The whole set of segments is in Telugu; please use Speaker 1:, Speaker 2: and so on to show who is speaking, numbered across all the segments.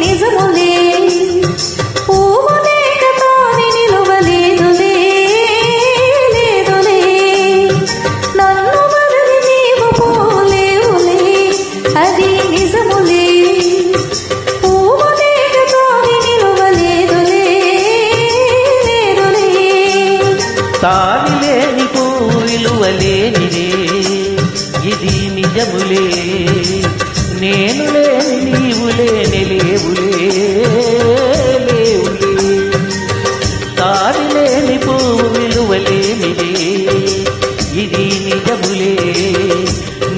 Speaker 1: నిజములే పువ్వు లేక తావి నిలువలేదులే లేదులే నన్ను వదిలి నీవు పోలేవులే అది నిజములే పువ్వు లేక తావి నిలువలేదులే లేదులే
Speaker 2: తావి లేని పువ్వు విలువలేనిదే ఇది నిజములే నేను లేని నీవు లేని లేవులే లేవులే తావి లేని పువ్వు విలువలేనిదే ఇది నిజములే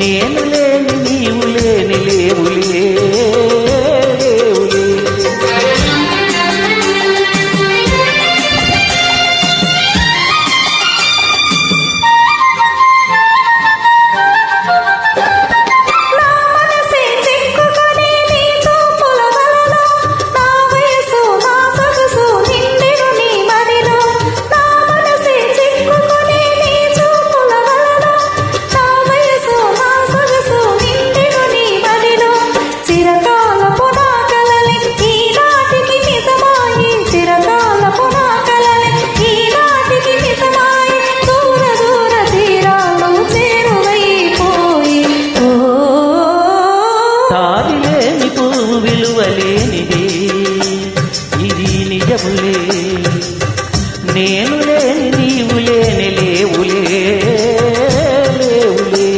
Speaker 2: నేను లేని నీవు లేని లేవులే విలువలేనిదే ఇది నిజములే నేను లేని నీవు లేని లేవులే లేవులే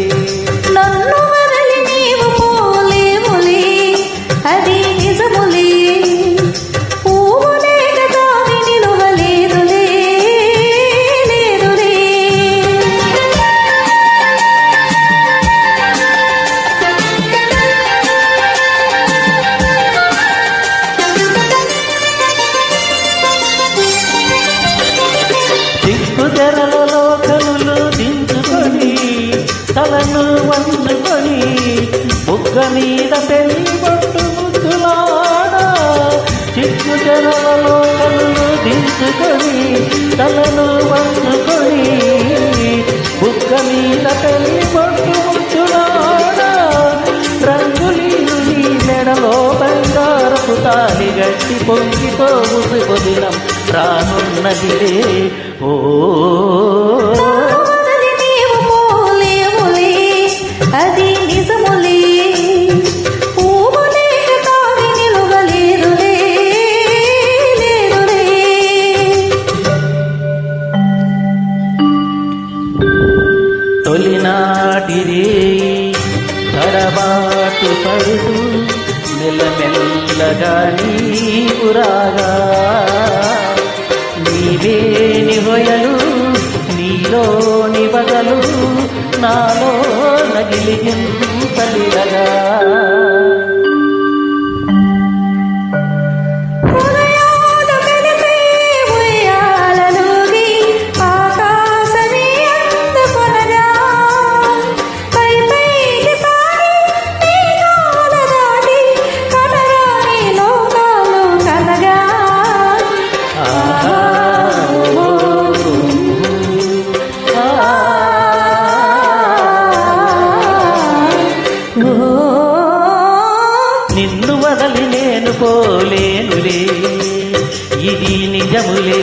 Speaker 1: నన్ను వదిలి నీవు పోలేవులే అది నిజములే పువ్వు లేక తావి నిలువలేదులే లేదులే
Speaker 2: తెరలలో కనులు దించుకొని తలను వంచుకొని బుగ్గ మీద పెళ్లి బొట్టు ముద్దులాడా చిక్కు తెరలలో కనులు దించుకొని తలను వంచుకొని బుగ్గ మీద పెళ్లి బొట్టు ముద్దులాడా రంగులీలు నీ మెడలో బంగారపు తాలి గట్టి పొంగిపోవు శుభదినం రానున్నదిలే ఓ
Speaker 1: నీవు పోలేవులే అది నిజములే పువ్వు లేక తావి నిలువలేదులే లేదులే
Speaker 2: తొలినాటిరే తడబాటు పడుతూ మెల్లమెల్లగా నీకురాగా నీవేని హొయలు నీలోని బగలు నాలో నగిలిగింపలిరగా నిన్ను వదలి నేను పోలేనులే ఇది నిజములే